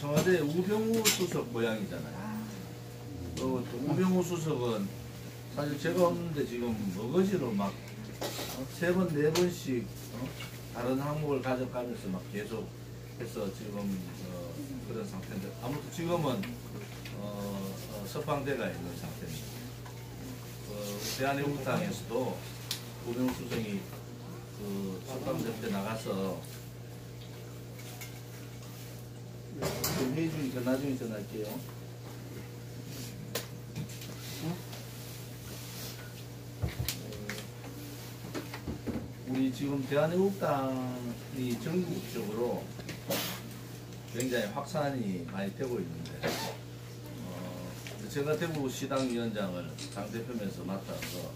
청와대 우병우 수석 모양이잖아요. 또 우병우 수석은 사실 제가 없는데 지금 머거지로 막 3번, 4번씩 다른 항목을 가져가면서 막 계속 해서 지금 그런 상태인데, 아무튼 지금은 석방대가 있는 상태입니다. 대한애국당에서도 우병우 수석이 석방대 때 나가서 회의 중이니까 나중에 전화할게요. 우리 지금 대한애국당이 전국적으로 굉장히 확산이 많이 되고 있는데, 제가 대구 시당위원장을 당대표면서 맡아서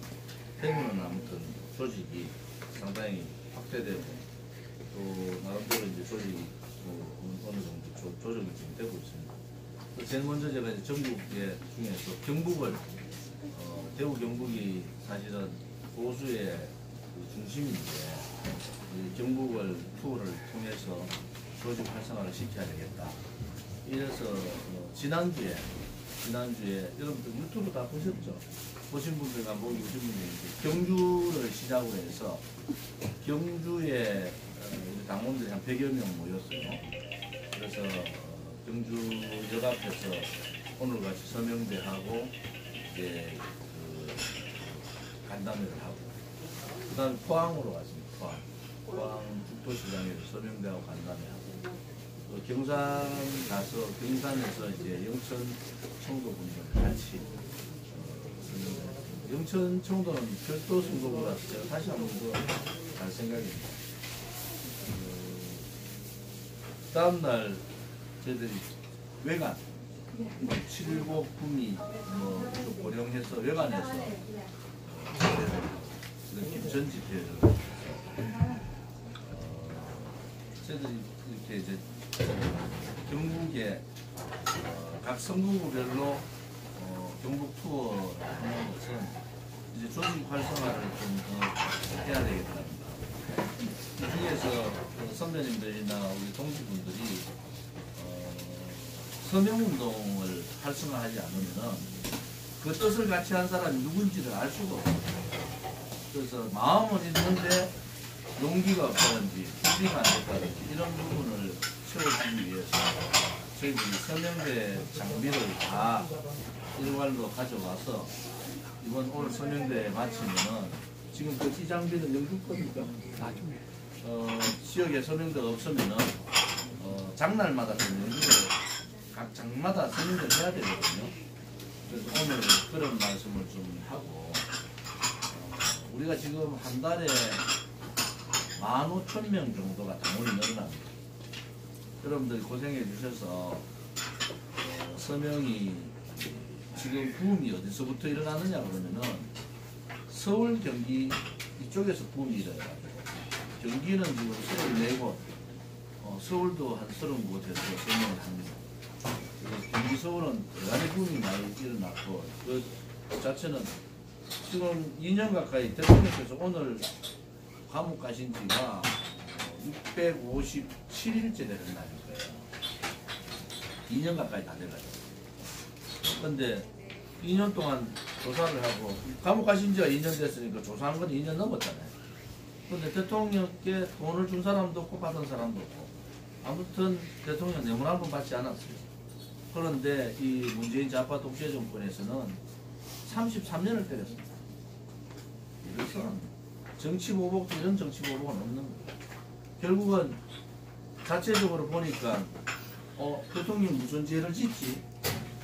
대구는 아무튼 조직이 상당히 확대되고 또 나름대로 이제 조직이 어느 정도 조정이 지금 되고 있습니다. 제일 먼저 제가 이제 전국에 중에서 경북을 대구 경북이 사실은 보수의 중심인데 경북을 투어를 통해서 조직 활성화를 시켜야 되겠다. 이래서 지난주에 여러분들 유튜브 다 보셨죠? 보신 분들과 보기 보신 분들이 경주를 시작으로 해서 경주에 당원들이 한 100여 명 모였어요. 그래서 경주역 앞에서 오늘같이 서명대하고 이제 간담회를 하고, 그 다음에 포항으로 갔습니다. 포항 죽도시장에서 서명대하고 간담회하고, 경산 가서 경산에서 이제 영천 청도분들 같이 서명대하고, 영천 청도는 별도 선거구라서 제가 다시 한번 더 갈 생각입니다. 다음날 저희들이 외관 7곱 구미 고령해서 외관에서 전집회를 저희들이 이렇게 이제 경북의 각 선거구별로 경북 투어를 하는 것은 이제 조직 활성화를 좀 더 해야 되겠답니다. 이 중에서 선배님들이나 우리 동지분들이 서명운동을 활성화하지 않으면 그 뜻을 같이 한 사람이 누군지를 알 수가 없어요. 그래서 마음은 있는데 용기가 없다든지 준비가 안 됐다든지 이런 부분을 채워주기 위해서 저희들이 서명대 장비를 다 일괄로 가져와서 이번 오늘 서명대에 마치면은, 지금 그 이 장비는 영주 겁니까? 지역에 서명대가 없으면은 장날마다 영주를 각 장마다 서명대를 해야 되거든요. 그래서 오늘 그런 말씀을 좀 하고, 우리가 지금 한 달에 15,000명 정도가 당원이 늘어납니다. 여러분들이 고생해 주셔서 서명이 지금 붐이 어디서부터 일어나느냐 그러면은 서울, 경기 이쪽에서 붐이 일어나가지고, 경기는 지금 34곳, 서울도 한 30곳에서 서명을 합니다. 그래서 경기, 서울은 대단히 붐이 많이 일어났고, 그 자체는 지금 2년 가까이 대통령께서 오늘 감옥 가신 지가 657일째 되는 날인 거예요. 2년 가까이 다 돼가지고. 근데 2년 동안 조사를 하고, 감옥 가신 지가 2년 됐으니까 조사한 건 2년 넘었잖아요. 근데 대통령께 돈을 준 사람도 없고 받은 사람도 없고, 아무튼 대통령 뇌물 한 번 받지 않았어요. 그런데 이 문재인 좌파 독재 정권에서는 33년을 때렸습니다. 그래서 정치 보복도 이런 정치 보복은 없는 거예요. 결국은 자체적으로 보니까 대통령이 무슨 죄를 짓지?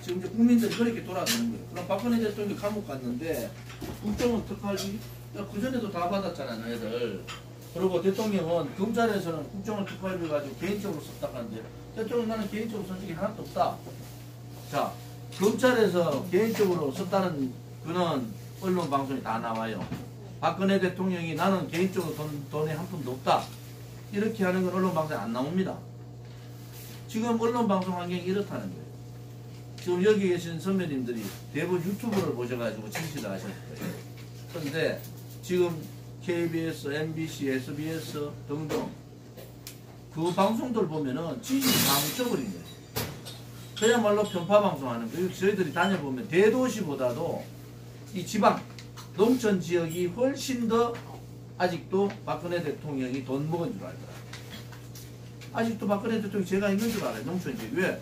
지금 이제 국민들이 그렇게 돌아가는 거예요. 그럼 박근혜 대통령이 감옥 갔는데 국정원 특활비 그전에도 다 받았잖아요, 너희들. 그리고 대통령은 검찰에서는 국정원 특활비 가지고 개인적으로 썼다고 하는데, 대통령 나는 개인적으로 쓴 적이 하나도 없다. 자, 검찰에서 개인적으로 썼다는 그는 언론 방송이 다 나와요. 박근혜 대통령이 나는 개인적으로 돈이 한 푼도 없다, 이렇게 하는 건 언론 방송에 안 나옵니다. 지금 언론 방송 환경이 이렇다는 거예요. 지금 여기 계신 선배님들이 대부분 유튜브를 보셔가지고 지시를 하셨을 거예요. 그런데 지금 KBS, MBC, SBS 등등 그 방송들 보면은 지시를 다 묻혀버린 거예요. 그야말로 편파방송하는 거예요. 저희들이 다녀보면 대도시보다도 이 지방, 농촌 지역이 훨씬 더 아직도 박근혜 대통령이 돈 먹은 줄 알더라. 아직도 박근혜 대통령이 죄가 있는 줄 알아요. 농촌 지역. 왜?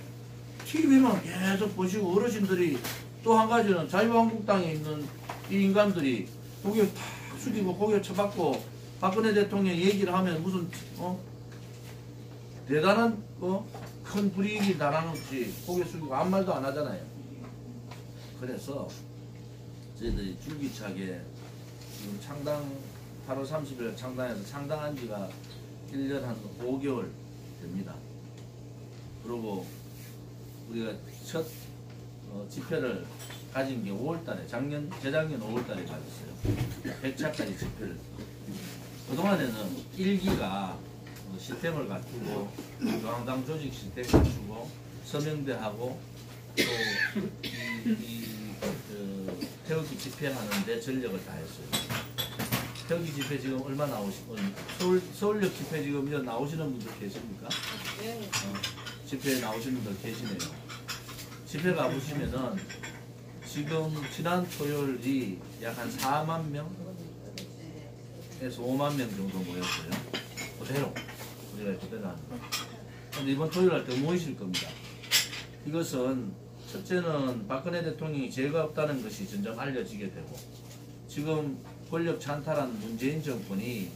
TV만 계속 보시고 어르신들이 또 한 가지는 자유한국당에 있는 이 인간들이 고개 탁 숙이고 고개 쳐박고 박근혜 대통령 얘기를 하면 무슨 대단한 큰 불이익이 나라는지 고개 숙이고 아무 말도 안 하잖아요. 그래서 저희들이 줄기차게 지금 창당 8월 30일 창당해서 창당한 지가 1년 한 5개월 됩니다. 그리고 우리가 첫 집회를 가진 게 5월달에 재작년 5월달에 가졌어요. 100차까지 집회를. 그동안에는 1기가 시스템을 갖추고 중앙당 조직 시스템 갖추고 서명대하고 또 태극기 집회하는데 전력을 다했어요. 태극기 집회 지금 얼마 나오시고 서울역 집회 지금 나오시는 분들 계십니까? 집회에 나오시는 분들 계시네요. 집회 가보시면은 지금 지난 토요일이 약 한 4만 명에서 5만 명 정도 모였어요. 그대로 우리가 그대로 하는 거. 근데 이번 토요일 날 더 모이실 겁니다. 이것은 첫째는 박근혜 대통령이 죄가 없다는 것이 점점 알려지게 되고, 지금 권력 찬탈한 문재인 정권이,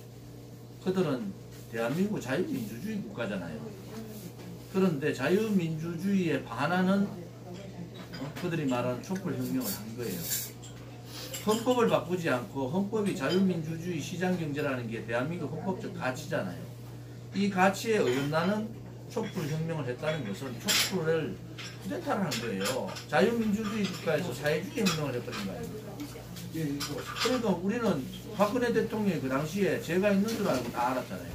그들은 대한민국 자유민주주의 국가잖아요. 그런데 자유민주주의에 반하는 그들이 말하는 촛불혁명을 한 거예요. 헌법을 바꾸지 않고, 헌법이 자유민주주의 시장경제라는 게 대한민국 헌법적 가치잖아요. 이 가치에 어긋나는 촛불혁명을 했다는 것은 촛불을 쿠데타를 한 거예요. 자유민주주의 국가에서 사회주의 혁명을 해버린 거 아닙니까? 그러니까 우리는 박근혜 대통령이 그 당시에 죄가 있는 줄 알고 다 알았잖아요.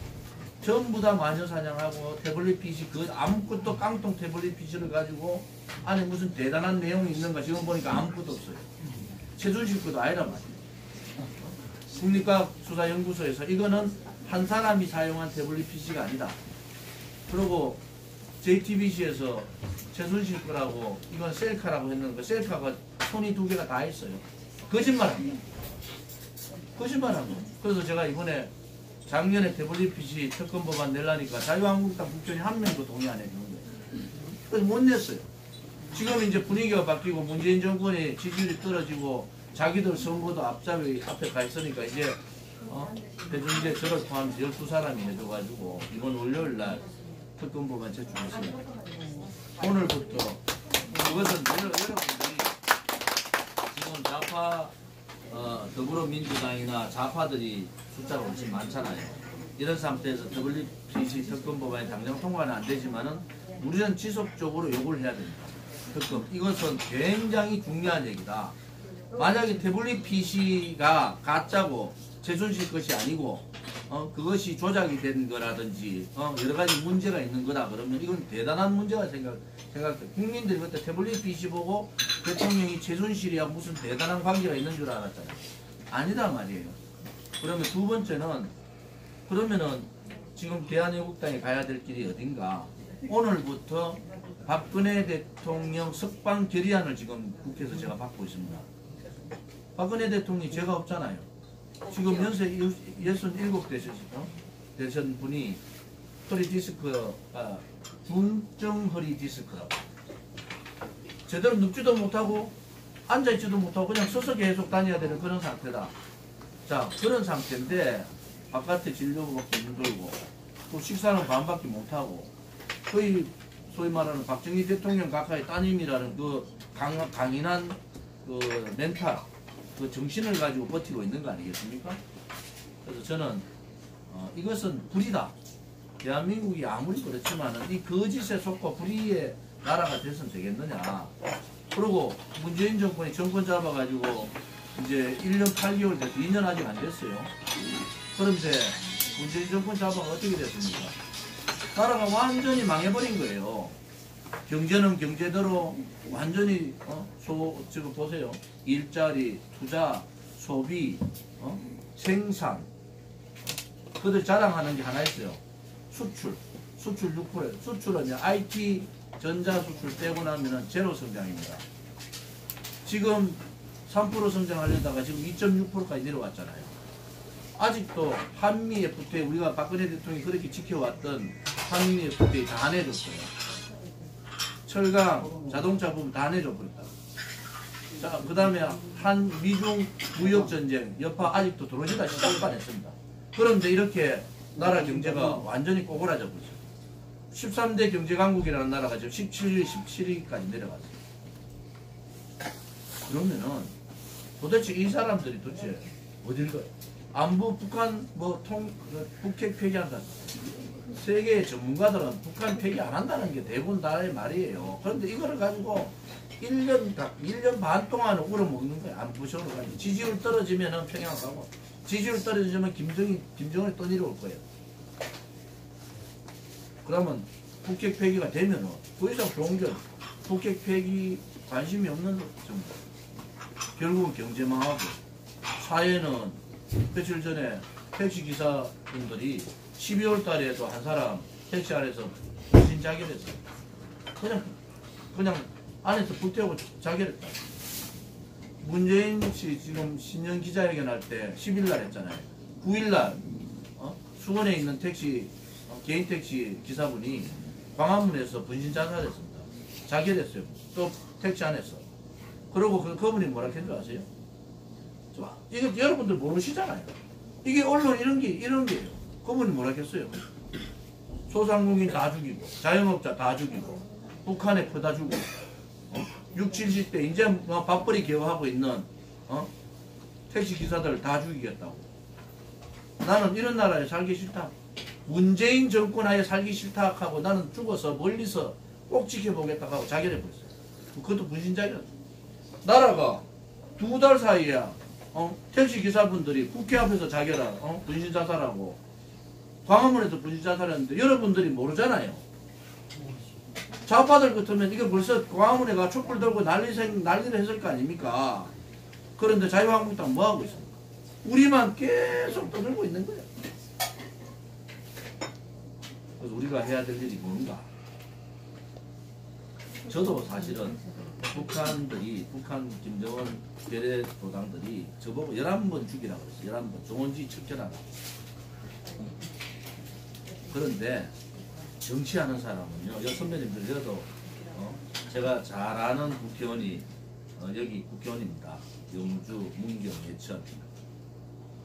전부 다 마녀사냥하고 태블릿 PC, 그 아무것도 깡통 태블릿 PC를 가지고 안에 무슨 대단한 내용이 있는가 지금 보니까 아무것도 없어요. 최순실 것도 아니란 말이에요. 국립과학수사연구소에서 이거는 한 사람이 사용한 태블릿 PC가 아니다. 그리고 JTBC에서 최순실 거라고 이건 셀카라고 했는데 셀카가 손이 2개가 다 있어요. 거짓말합니다. 거짓말합니다. 그래서 제가 이번에 작년에 태블릿 PC 특검 법안 내려니까 자유한국당 국회의원이 한 명도 동의 안 해주는 거예요. 그래서 못 냈어요. 지금 이제 분위기가 바뀌고 문재인 정권의 지지율이 떨어지고 자기들 선거도 앞에 가 있으니까 이제 배준재 저를 포함해서 12사람이 해줘가지고 이번 월요일날 특검 법안 제출했습니다. 오늘부터 그것은 여러분들이 지금 좌파 더불어민주당이나 좌파들이 숫자가 훨씬 많잖아요. 이런 상태에서 WPC 특검 법안이 당장 통과는 안 되지만은 우리는 지속적으로 요구를 해야 됩니다. 특검. 이것은 굉장히 중요한 얘기다. 만약에 태블릿 PC가 가짜고 최순실 것이 아니고 그것이 조작이 된 거라든지 여러 가지 문제가 있는 거다 그러면 이건 대단한 문제가 생각돼. 국민들이 그때 태블릿 PC 보고 대통령이 최순실이야 무슨 대단한 관계가 있는 줄 알았잖아요. 아니다 말이에요. 그러면 두 번째는, 그러면은 지금 대한민국당에 가야 될 길이 어딘가. 오늘부터 박근혜 대통령 석방 결의안을 지금 국회에서 제가 받고 있습니다. 박근혜 대통령이 죄가 없잖아요. 지금 연세 67 되신 분이 허리 디스크가 중증 허리 디스크라고. 제대로 눕지도 못하고 앉아있지도 못하고 그냥 서서 계속 다녀야 되는 그런 상태다. 자, 그런 상태인데 바깥에 진료도 먹기 힘들고 또 식사는 반밖에 못하고 거의 소위 말하는 박정희 대통령 가까이 따님이라는 그 강인한 그 멘탈, 그 정신을 가지고 버티고 있는 거 아니겠습니까? 그래서 저는 이것은 불이다. 대한민국이 아무리 그렇지만은 이 거짓에 속고 불의의 나라가 됐으면 되겠느냐. 그리고 문재인 정권이 정권 잡아가지고 이제 1년 8개월 돼서 2년 아직 안 됐어요. 그런데 문재인 정권 잡아가 어떻게 됐습니까? 나라가 완전히 망해버린 거예요. 경제는 경제대로 완전히 지금 보세요. 일자리, 투자, 소비, 생산. 그들 자랑하는 게 하나 있어요. 수출 6%예요. 수출은 IT 전자수출 빼고 나면은 제로 성장입니다. 지금 3% 성장하려다가 지금 2.6%까지 내려왔잖아요. 아직도 한미 FTA, 우리가 박근혜 대통령이 그렇게 지켜왔던 한미 FTA 다 내줬어요. 철강, 자동차 부분 다 내줘버렸다. 자, 그 다음에 한 미중 무역전쟁 여파 아직도 들어오지가 시작만 했습니다. 그런데 이렇게 나라 경제가 완전히 꼬그라져 버렸어요. 13대 경제강국이라는 나라가 지금 17위, 17위까지 내려갔어요. 그러면은 도대체 이 사람들이 도대체 어딜 가요? 안보 북한 북핵 폐기한다. 세계의 전문가들은 북한 폐기 안 한다는 게 대부분 나라의 말이에요. 그런데 이거를 가지고 1년 반 동안 울어먹는 거야. 안보적으로 가지고. 지지율 떨어지면은 평양 가고, 지지율 떨어지면 김정은이 또 내려올 거예요. 그러면 북핵 폐기가 되면은 더 이상 좋은 게 북핵 폐기 관심이 없는 정도. 결국은 경제만 하고, 사회는 며칠 전에 택시기사분들이 12월 달에도 한 사람 택시 안에서 불신 자결했어요. 그냥 안에서 불태우고 자결했다. 문재인 씨 지금 신년 기자회견 할 때 10일 날 했잖아요. 9일 날 수원에 있는 택시 개인 택시 기사분이 광화문에서 분신 자살했습니다. 자결했어요. 또 택시 안에서. 그리고 그분이 뭐라 했는 줄 아세요? 이거 여러분들 모르시잖아요. 이게 언론 이런 게예요. 그분이 뭐라 했어요? 소상공인 다 죽이고, 자영업자 다 죽이고, 북한에 퍼다 주고, 60, 70대 이제 밥벌이 개화하고 있는 택시 기사들 다 죽이겠다고. 나는 이런 나라에 살기 싫다. 문재인 정권 하에 살기 싫다 하고 나는 죽어서 멀리서 꼭 지켜보겠다 하고 자결해버렸어요. 그것도 분신자결. 나라가 2달 사이에 택시 기사분들이 국회 앞에서 자결한 분신자살하고 광화문에서 분신자살했는데 여러분들이 모르잖아요. 좌파들 같으면 이거 벌써 광화문에 가 촛불 들고 난리를 했을 거 아닙니까? 그런데 자유한국당 뭐하고 있습니까? 우리만 계속 떠들고 있는 거예요. 그래서 우리가 해야 될 일이 뭔가? 저도 사실은 북한 김정은 괴뢰 도당들이 저보고 11번 죽이라고 그랬어요. 11번 정원지 척결하라. 그런데 정치하는 사람은요, 선배님들 저도 제가 잘 아는 국회의원이 여기 국회의원입니다. 영주, 문경, 예천.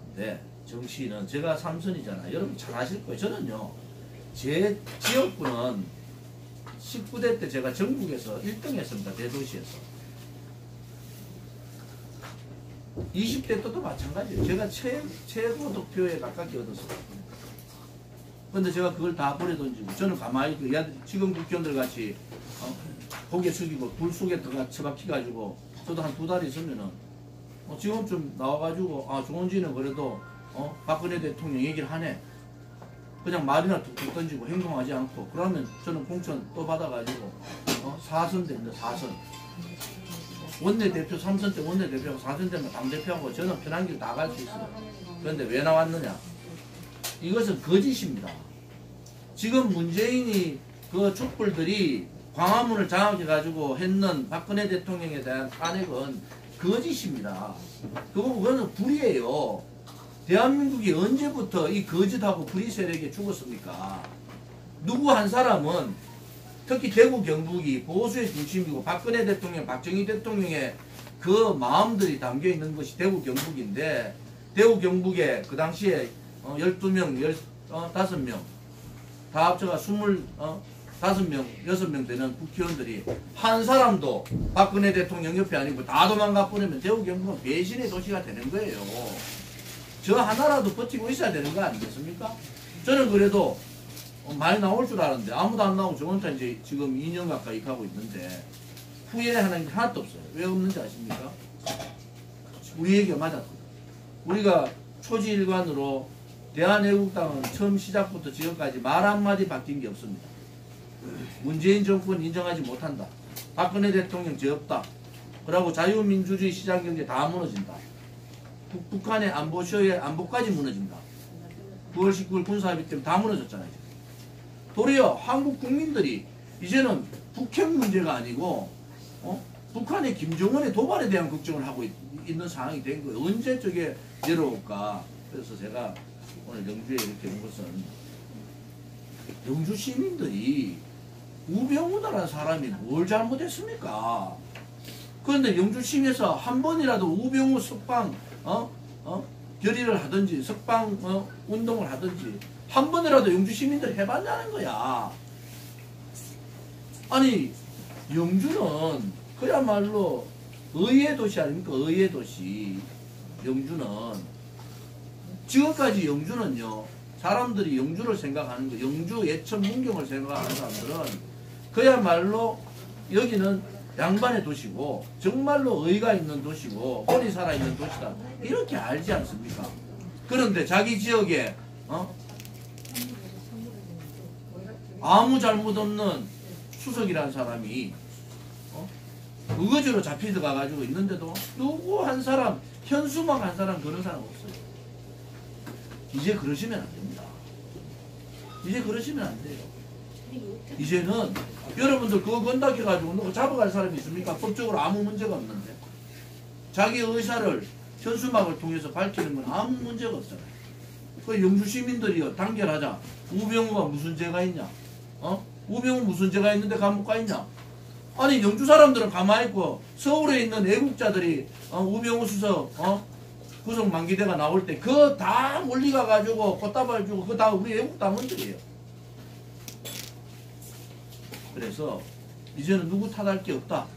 근데 정치인은 제가 삼선이잖아요. 여러분 잘 아실 거예요. 저는요, 제 지역구는 19대 때 제가 전국에서 1등 했습니다. 대도시에서. 20대 때도 마찬가지예요. 제가 최고 득표에 가깝게 얻었어요. 근데 제가 그걸 다 버려던지고, 저는 가만히 지금 국회의원들 같이 고개 숙이고 불 속에 들어가 처박혀가지고 저도 한 2달 있으면은 지금쯤 나와가지고 조원진은 그래도 박근혜 대통령 얘기를 하네. 그냥 말이나 툭툭 던지고 행동하지 않고, 그러면 저는 공천 또 받아가지고 4선 됩니다. 4선. 원내대표 3선 때 원내대표하고 4선 되면 당대표하고 저는 편한 길 나갈 수 있어요. 그런데 왜 나왔느냐? 이것은 거짓입니다. 지금 문재인이 그 촛불들이 광화문을 장악해가지고 했는 박근혜 대통령에 대한 탄핵은 거짓입니다. 그거는 불이에요. 대한민국이 언제부터 이 거짓하고 불의 세력에 죽었습니까? 누구 한 사람은, 특히 대구 경북이 보수의 중심이고 박근혜 대통령, 박정희 대통령의 그 마음들이 담겨 있는 것이 대구 경북인데, 대구 경북에 그 당시에 12명, 15명 다 합쳐가 25명, 6명 되는 국회의원들이 한 사람도 박근혜 대통령 옆에 아니고 다 도망가 버리면 대구 경북은 배신의 도시가 되는 거예요. 저 하나라도 버티고 있어야 되는 거 아니겠습니까? 저는 그래도 많이 나올 줄 알았는데 아무도 안 나오고 저번부터 이제 지금 2년 가까이 가고 있는데 후회하는 게 하나도 없어요. 왜 없는지 아십니까? 우리 얘기가 맞았거든요. 우리가 초지일관으로 대한애국당은 처음 시작부터 지금까지 말 한마디 바뀐 게 없습니다. 문재인 정권 인정하지 못한다. 박근혜 대통령 죄 없다. 그러고 자유민주주의 시장경제 다 무너진다. 북한의 안보쇼의 안보까지 무너진다. 9월 19일 군사합의 때문에 다 무너졌잖아요. 도리어 한국 국민들이 이제는 북핵 문제가 아니고 북한의 김정은의 도발에 대한 걱정을 하고 있는 상황이 된 거예요. 언제 저게 내려올까. 그래서 제가 오늘 영주에 이렇게 온 것은 영주 시민들이 우병우라는 사람이 뭘 잘못했습니까? 그런데 영주시에서 한 번이라도 우병우 석방 결의를 하든지 석방 운동을 하든지 한 번이라도 영주 시민들 해봤냐는 거야. 아니 영주는 그야말로 의의 도시 아닙니까? 의의 도시. 영주는 지금까지 영주는요, 사람들이 영주를 생각하는 거, 영주 예천 문경을 생각하는 사람들은 그야말로 여기는 양반의 도시고 정말로 의가 있는 도시고 혼이 살아있는 도시다 이렇게 알지 않습니까? 그런데 자기 지역에 아무 잘못 없는 수석이라는 사람이 의거지로 잡히다가 가지고 있는데도 누구 한 사람, 현수막 한 사람 그런 사람 없어요. 이제 그러시면 안 됩니다. 이제 그러시면 안 돼요. 이제는 여러분들 그거 건닥해가지고 누구 잡아갈 사람이 있습니까? 법적으로 아무 문제가 없는데. 자기 의사를 현수막을 통해서 밝히는 건 아무 문제가 없잖아요. 그 영주 시민들이요, 단결하자. 우병우가 무슨 죄가 있냐? 우병우 무슨 죄가 있는데 감옥 가 있냐? 아니 영주 사람들은 가만히 있고 서울에 있는 애국자들이 우병우 수석 구속 만기대가 나올 때 그거 다 멀리 가가지고 꽃다발 주고 그거 다 우리 애국 당원들이에요. 그래서 이제는 누구 탓할 게 없다.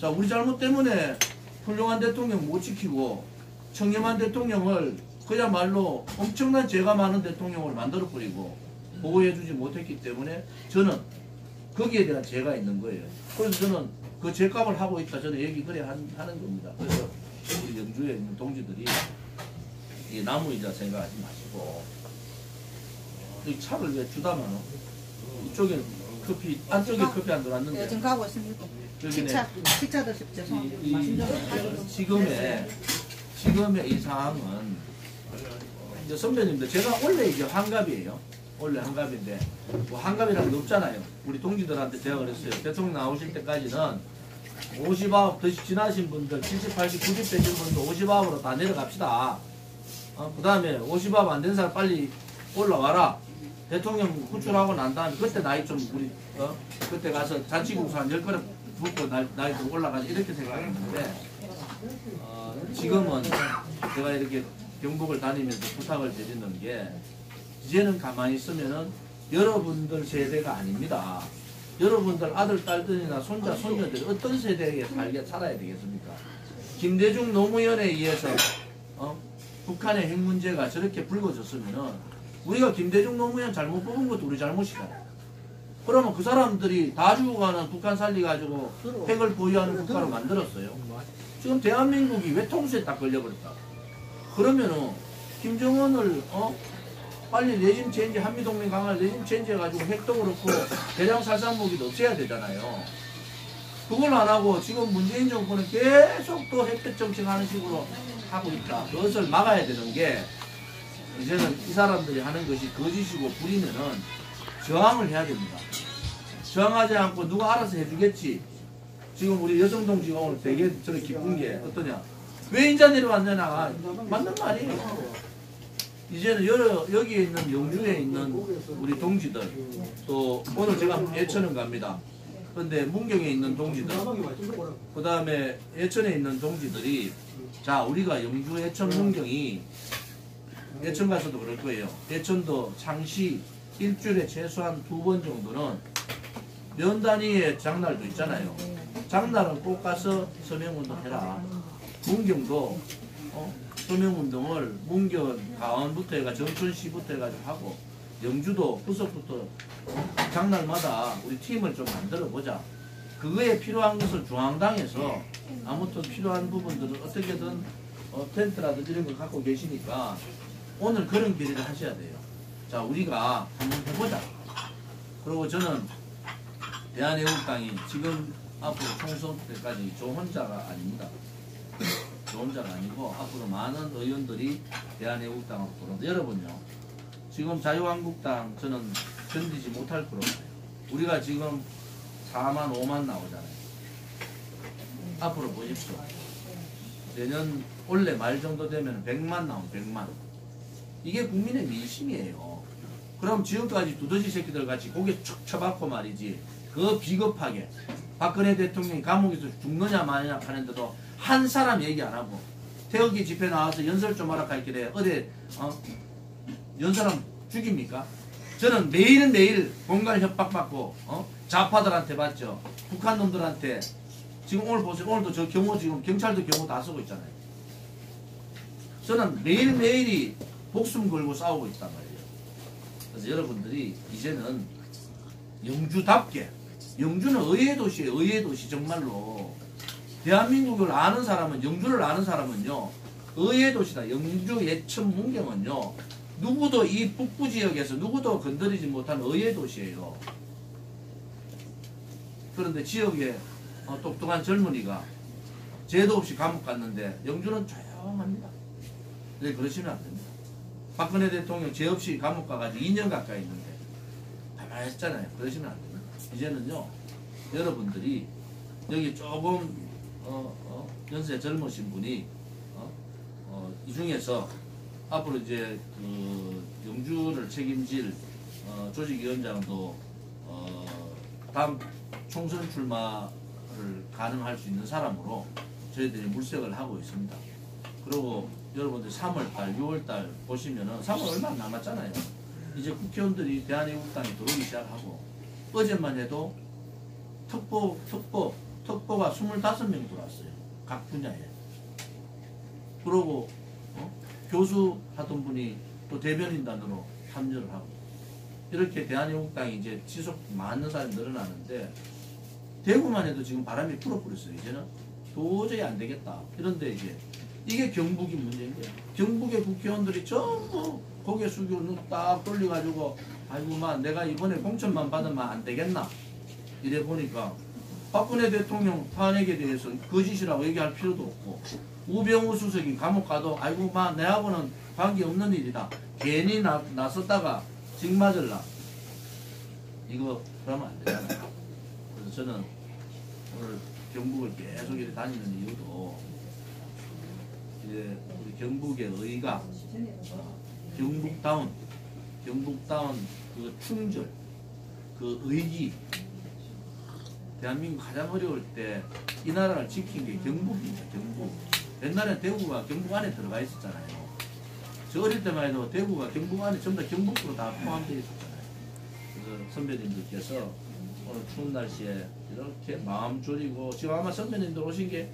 자, 우리 잘못 때문에 훌륭한 대통령 못 지키고 청렴한 대통령을 그야말로 엄청난 죄가 많은 대통령을 만들어버리고 보호해주지 못했기 때문에 저는 거기에 대한 죄가 있는 거예요. 그래서 저는 그 죄값을 하고 있다. 저는 얘기 그래 하는 겁니다. 그래서 우리 영주에 있는 동지들이 이 나무이자 생각하지 마시고 이 차를 왜 주다마는 이쪽에 커피 안쪽에 커피 안 들어왔는데 네, 지금 가고 있습니다. 식차 드십시오. 죄송합니다. 지금의 이 상황은 이제 선배님들 제가 원래 이제 환갑이에요. 원래 환갑인데 뭐 환갑이라는 게 없잖아요. 우리 동지들한테 제가 그랬어요. 대통령 나오실 때까지는 50업 더 지나신 분들 70, 80, 90 되신 분들 50업으로 다 내려갑시다. 그 다음에 50업 안 된 사람 빨리 올라와라. 대통령 후출하고 난 다음에 그때 나이 좀 우리 그때 가서 잔치국수 한 10그릇 붓고 나이 좀 올라가지 이렇게 생각했는데 지금은 제가 이렇게 경북을 다니면서 부탁을 드리는 게 이제는 가만히 있으면은 여러분들 세대가 아닙니다. 여러분들 아들, 딸들이나 손자, 손녀들이 어떤 세대에 살아야 되겠습니까? 김대중 노무현에 의해서 북한의 핵 문제가 저렇게 불거졌으면은 우리가 김대중 노무현 잘못 뽑은 것도 우리 잘못이잖아요. 그러면 그 사람들이 다 죽어가는 북한 살리가지고 핵을 보유하는 국가로 만들었어요. 지금 대한민국이 외통수에 딱 걸려버렸다. 그러면은 김정은을 빨리 레짐 체인지, 한미동맹 강화를 레짐 체인지 해가지고 핵도 그렇고 대량 살상무기도 없애야 되잖아요. 그걸 안 하고 지금 문재인 정권은 계속 또 햇볕 정책하는 식으로 하고 있다. 그것을 막아야 되는 게 이제는 이 사람들이 하는 것이 거짓이고 부리면은 저항을 해야 됩니다. 저항하지 않고 누가 알아서 해주겠지. 지금 우리 여성동지가 오늘 되게 저렇게 기쁜 게 어떠냐. 왜 인자 내려왔느냐. 맞는 말이에요. 이제는 여기에 있는 영주에 있는 우리 동지들 또 오늘 제가 예천은 갑니다. 그런데 문경에 있는 동지들 그 다음에 예천에 있는 동지들이 자 우리가 영주 예천 문경이 예천 가서도 그럴 거예요. 예천도 창시 일주일에 최소한 2번 정도는 면 단위의 장날도 있잖아요. 장날은 꼭 가서 서명운동 해라. 문경도 서명운동을 문경 가원부터 해가지고 정천시부터 해가지고 하고 영주도 후석부터 장날마다 우리 팀을 좀 만들어 보자. 그거에 필요한 것을 중앙당에서 아무튼 필요한 부분들은 어떻게든 텐트라든지 이런 걸 갖고 계시니까 오늘 그런 결의를 하셔야 돼요. 자 우리가 한번 해보자. 그리고 저는 대한애국당이 지금 앞으로 총선 때까지 저 혼자가 아닙니다. 저 혼자가 아니고 앞으로 많은 의원들이 대한애국당을 보는데 여러분요. 지금 자유한국당 저는 견디지 못할 거라고 봐요. 우리가 지금 4만 5만 나오잖아요. 앞으로 보십시오. 내년 올해 말 정도 되면 100만 나오면 100만. 이게 국민의 민심이에요. 그럼 지금까지 두더지 새끼들 같이 고개 척 쳐박고 말이지, 그 비겁하게 박근혜 대통령이 감옥에서 죽느냐 마느냐 하는데도 한 사람 얘기 안 하고, 태극기 집회 나와서 연설 좀 하라 할 길에 어디 연설하면 죽입니까? 저는 매일매일 공갈 협박받고 좌파들한테 받죠. 북한 놈들한테. 지금 오늘 보세요. 오늘도 저 경호, 지금 경찰도 경호 다 쓰고 있잖아요. 저는 매일매일이 목숨 걸고 싸우고 있단 말이에요. 그래서 여러분들이 이제는 영주답게, 영주는 의의 도시예요. 의의 도시. 정말로 대한민국을 아는 사람은, 영주를 아는 사람은요, 의의 도시다. 영주 예천 문경은요, 누구도 이 북부 지역에서 누구도 건드리지 못한 의의 도시예요. 그런데 지역에 똑똑한 젊은이가 죄도 없이 감옥 갔는데 영주는 조용합니다. 네, 그러시면 안 됩니다. 박근혜 대통령 죄 없이 감옥 가가지고 2년 가까이 있는데 가만히 했잖아요. 그러시면 안 됩니다. 이제는요, 여러분들이 여기 조금 연세 젊으신 분이 이 중에서 앞으로 이제 그 영주를 책임질 조직위원장도 다음 총선 출마를 가능할 수 있는 사람으로 저희들이 물색을 하고 있습니다. 그리고 여러분들 3월달, 6월달 보시면은 3월 얼마 안 남았잖아요. 이제 국회의원들이 대한애국당에 들어오기 시작하고, 어제만 해도 특보가 25명 들어왔어요. 각 분야에. 그러고 교수 하던 분이 또 대변인단으로 참여를 하고, 이렇게 대한애국당이 이제 지속 많은 사람이 늘어나는데, 대구만 해도 지금 바람이 불어버렸어요. 이제는 도저히 안 되겠다. 이런데 이게 경북이 문제인 거예요. 경북의 국회의원들이 전부 고개 숙이고 눈 딱 돌려가지고, 아이고만 내가 이번에 공천만 받으면 안 되겠나. 이래 보니까 박근혜 대통령 탄핵에 대해서 거짓이라고 얘기할 필요도 없고, 우병우 수석이 감옥 가도 아이고 마 내하고는 관계없는 일이다. 괜히 나섰다가 징 맞을라. 이거 그러면 안 되잖아요. 그래서 저는 오늘 경북을 계속 이렇게 다니는 이유도, 이제 우리 경북의 의가 경북다운 그 충절, 그 의지, 대한민국 가장 어려울 때 이 나라를 지킨 게 경북입니다. 경북. 옛날에 대구가 경북 안에 들어가 있었잖아요. 저 어릴 때만 해도 대구가 경북 안에 전부 다 경북으로 다 포함되어 있었잖아요. 그래서 선배님들께서 오늘 추운 날씨에 이렇게 마음 졸이고, 지금 아마 선배님들 오신 게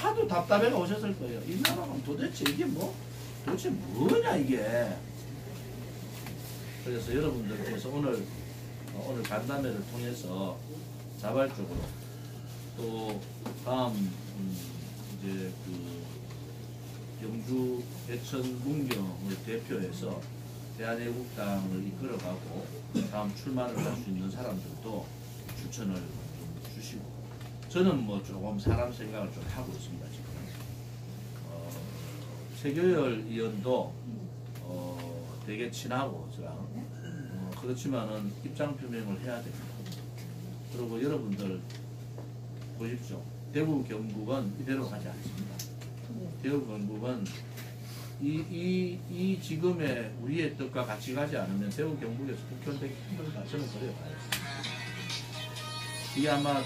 하도 답답해가 오셨을 거예요. 이 나라는 도대체 이게 도대체 뭐냐 이게. 그래서 여러분들께서 오늘 간담회를 통해서 자발적으로, 또 다음 이제 그 영주 예천 문경을 대표해서 대한애국당을 이끌어가고 다음 출마를 할 수 있는 사람들도 추천을 주시고, 저는 조금 사람 생각을 좀 하고 있습니다. 지금 최교열 의원도 되게 친하고 저랑 그렇지만은 입장 표명을 해야 됩니다. 그리고 여러분들 보십시오. 대구 경북은 이대로 가지 않습니다. 대구 경북은 이 지금의 우리의 뜻과 같이 가지 않으면 대구 경북에서 국회의원 되기 힘들다. 저는 그래요. 이게 아마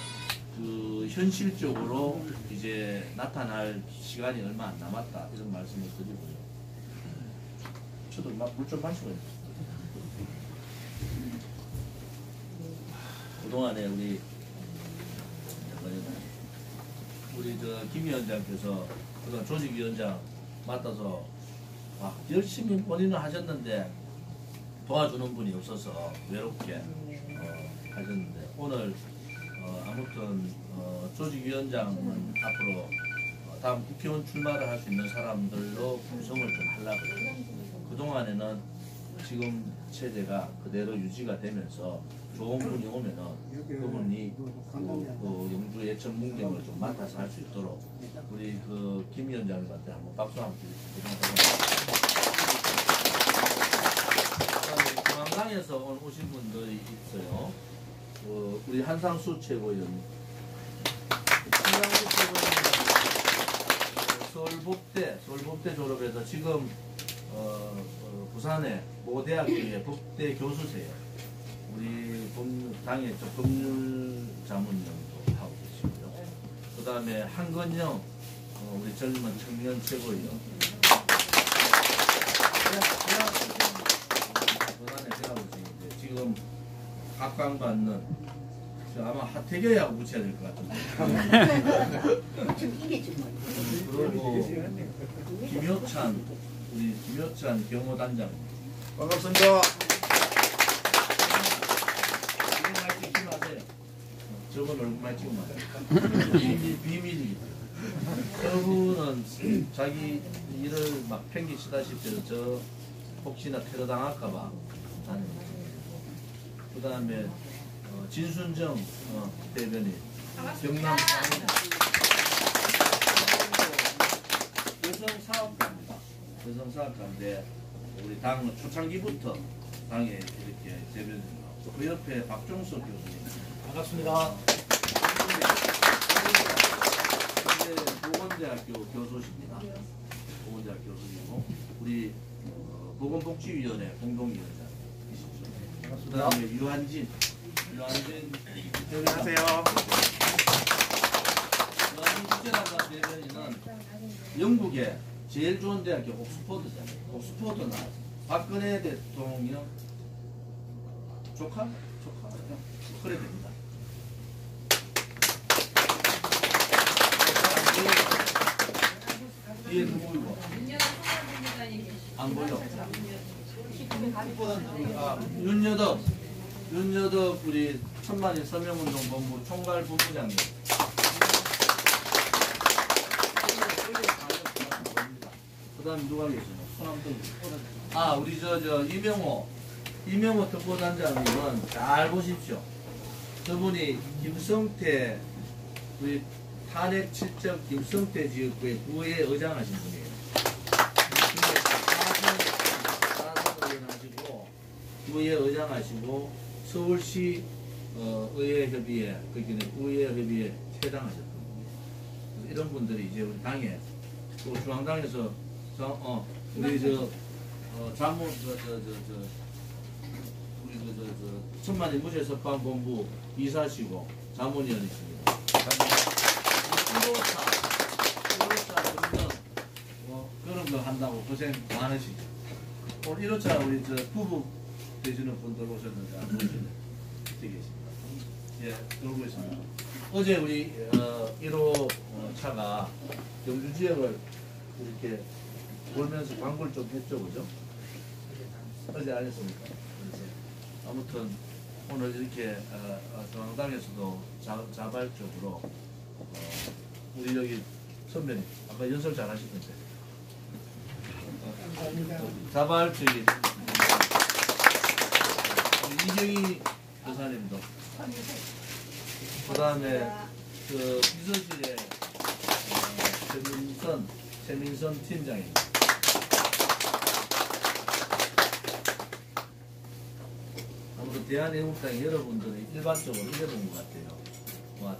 그 현실적으로 이제 나타날 시간이 얼마 안 남았다. 이런 말씀을 드리고요. 저도 물 좀 마시고 있어요. 그동안에 우리 김 위원장께서 그동안 조직위원장 맡아서 열심히 본인은 하셨는데 도와주는 분이 없어서 외롭게 하셨는데, 오늘 아무튼 조직위원장은 앞으로 다음 국회의원 출마를 할 수 있는 사람들로 구성을 좀 하려고 해요. 그동안에는 지금 체제가 그대로 유지가 되면서 좋은 분이 오면은 그분이 그 영주 예천 문경을 좀 맡아서 할 수 있도록 우리 그 김 위원장님한테 한번 박수 한번 드리겠습니다. 중앙당에서 오신 분들이 있어요. 우리 한상수 최고위원. 한상수 최고위원은 서울법대 졸업해서 지금 부산의 모 대학교의 법대 교수세요. 우리 당의 법률 자문위원도 하고 계시고요. 그 다음에 한건영 우리 젊은 청년 최고위원. 부산의 대학교 중인데 지금 각광받는 아마 하태경하고 붙여야 될 것 같은데. 그리고 김효찬 우리 김효찬 경호단장입니다. 반갑습니다. 얼굴만 찍지 마세요. 저분 얼굴만 찍으면 안 돼요. 비밀이기 때문에. 저분은 자기 일을 막 팽개치다시피 해서 저 혹시나 테러 당할까봐 하는 거죠. 그 다음에 진순정 대변인 경남 여성 사업가입니다. 여성 사업가인데 우리 당은 초창기부터 당에 이렇게 대변인하고 그 옆에 박종석 교수님 반갑습니다. 현재 보건대학교 교수십니다. 보건대학교 교수이고 우리 보건복지위원회 공동위원장이시죠. 그 다음에 유한진 안녕하세요. 유한진 국제단장 대변인은 영국의 제일 좋은 대학교 옥스퍼드잖아요. 옥스퍼드 나왔어요. 박근혜 대통령 조카? 그래 됩니다. 뒤에 누구이고? 안 보여. 윤여덕 우리 천만인 서명운동본부 총괄 본부장님. 그 다음에 누가 계시나? 우리 이명호 특보단장님은 잘 보십시오. 저분이 김성태 우리 탄핵 칠적 김성태 지역구의 부의 의장하신 분이에요. 사선 의원하시고 부의 의장하시고 서울시 의회협의회 거기는 의회협의회 회장하셨던 분이에요. 이런 분들이 이제 우리 당에 또 중앙당에서 우리 자문 우리 천만인 무죄석방본부 이사시고 자문위원이십니다. 1호차 그런 거 한다고 고생 많으시죠. 오늘 1호차 우리 부부 되시는 분들 오셨는데 안 보시네. 밑에 계십니다. 예, 들고 있습니다. 어제 우리 1호 차가 영주 지역을 이렇게 돌면서 광고를 좀 했죠, 그죠? 어제 안 했습니까? 그래서 아무튼 오늘 이렇게 중앙당에서도 자발적으로 우리 여기 선배님 아까 연설 잘 하시던데 자발적인 이경희 여사님도 그 다음에 비서실에 최민선 팀장입니다. 아무튼 대한애국당 여러분들이 일반적으로 이래본 것 같아요.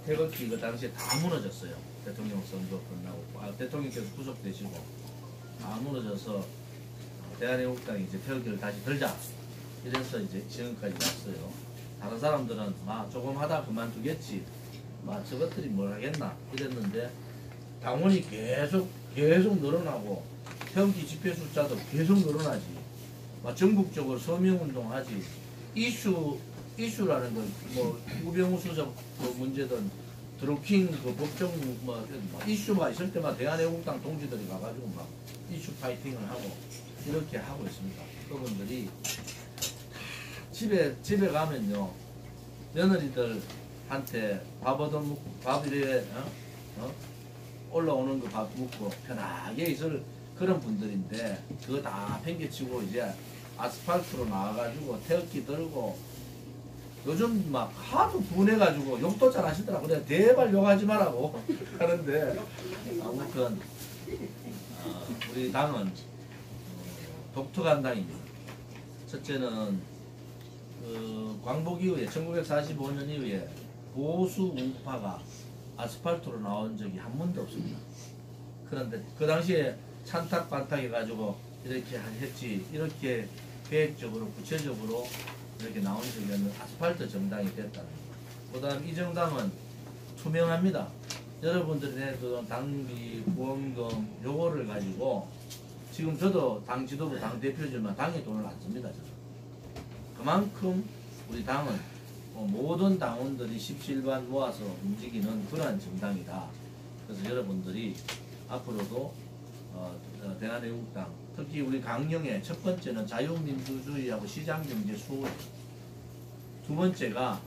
태극기 그 당시에 다 무너졌어요. 대통령 선거 끝나고 대통령께서 구속되시고 다 무너져서 대한애국당이 이제 태극기를 다시 들자 이래서 이제 지금까지 왔어요. 다른 사람들은 조금 하다 그만두겠지 저것들이 뭘 하겠나 이랬는데 당원이 계속 늘어나고 태극기 집회 숫자도 계속 늘어나지. 전국적으로 서명운동하지. 이슈라는 건 우병우 수석 문제든 드루킹 법정 이슈가 있을 때마다 대한애국당 동지들이 가가지고 이슈 파이팅을 하고 이렇게 하고 있습니다. 그분들이 집에 가면요 며느리들한테 밥 이래 올라오는 거 밥 먹고 편하게 있을 그런 분들인데 그거 다 팽개치고 이제 아스팔트로 나와가지고 태극기 들고 요즘 하도 분해가지고 욕도 잘 하시더라고. 내가 대발 욕하지 말라고 하는데 아무튼 우리 당은 독특한 당입니다. 첫째는 광복 이후에 1945년 이후에 보수 우파가 아스팔트로 나온 적이 한 번도 없습니다. 그런데 그 당시에 찬탁 반탁 해가지고 이렇게 했지, 이렇게 계획적으로 구체적으로 이렇게 나온 적이 없는 아스팔트 정당이 됐다는 거예요. 그 다음 이 정당은 투명합니다. 여러분들이 내던 당비, 후원금 요거를 가지고 지금 저도 당 지도부 당 대표지만 당에 돈을 안 씁니다. 저는. 그만큼 우리 당은 모든 당원들이 십시일반 모아서 움직이는 그러한 정당이다. 그래서 여러분들이 앞으로도 대한애국당, 특히 우리 강령의 첫 번째는 자유민주주의하고 시장경제 수호, 두 번째가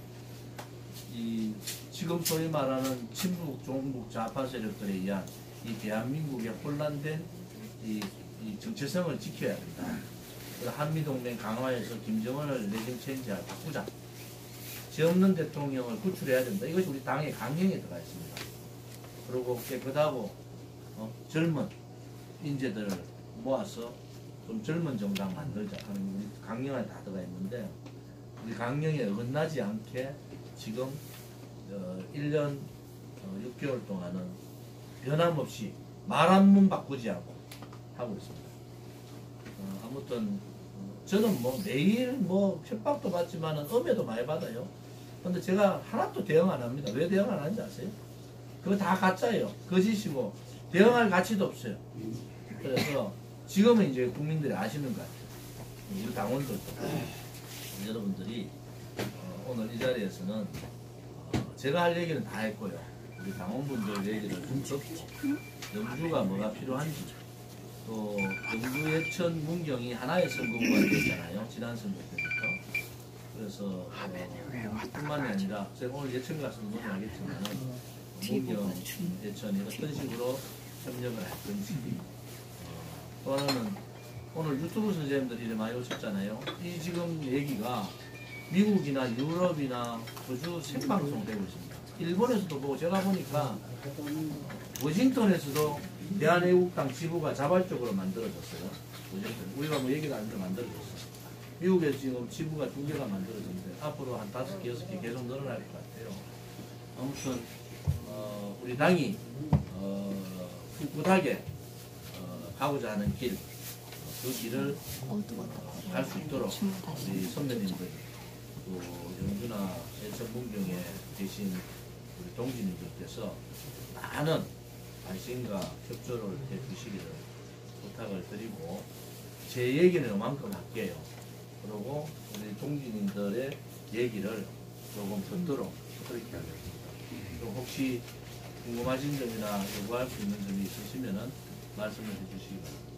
이 지금 소위 말하는 친북, 종북 좌파 세력들에 의한 이 대한민국의 혼란된 이 정체성을 지켜야 된다. 한미동맹 강화해서 김정은을 레짐 체인지하고 바꾸자. 죄 없는 대통령을 구출해야 된다. 이것이 우리 당의 강령에 들어가 있습니다. 그리고 깨끗하고 젊은 인재들을 모아서 좀 젊은 정당 만들자 하는 우리 강령에 다 들어가 있는데, 우리 강령에 어긋나지 않게 지금 1년 6개월 동안은 변함없이 말 한 문 바꾸지 않고 하고 있습니다. 아무튼 저는 뭐 매일 뭐 협박도 받지만은 음해도 많이 받아요. 근데 제가 하나도 대응 안 합니다. 왜 대응 안 하는지 아세요? 그거 다 가짜예요. 거짓이고 대응할 가치도 없어요. 그래서 지금은 이제 국민들이 아시는 것 같아요. 우리 당원들도 여러분들이 오늘 이 자리에서는 제가 할 얘기는 다 했고요. 우리 당원분들 얘기를 좀 듣고 영주가 뭐가 필요한지, 또 영주 예천 문경이 하나의 선거구가 됐잖아요. 지난 선거 때부터. 그래서 뿐만이 아니라 제가 오늘 예천 가서 논의하겠지만 문경 예천이 어떤 식으로 협력을 할 건지, 또 하나는 오늘 유튜브 선생님들이 이렇게 많이 오셨잖아요. 이 지금 얘기가 미국이나 유럽이나 호주 생방송 되고 있습니다. 일본에서도 보고, 제가 보니까 워싱턴에서도 대한애국당 지부가 자발적으로 만들어졌어요. 우리가 뭐 얘기도 안 해도 만들어졌어요. 미국에 지금 지부가 2개가 만들어졌는데 앞으로 한 5개, 6개 계속 늘어날 것 같아요. 아무튼 우리 당이 꿋꿋하게 가고자 하는 길, 그 길을 갈 수 있도록 우리 선배님들, 또 영주나 예천 문경에 계신 우리 동지님들께서 많은 관심과 협조를 해주시기를 부탁을 드리고, 제 얘기는 이만큼 할게요. 그리고 우리 동지님들의 얘기를 조금 듣도록 그렇게 하겠습니다. 또 혹시 궁금하신 점이나 요구할 수 있는 점이 있으시면 말씀을 해주시기 바랍니다.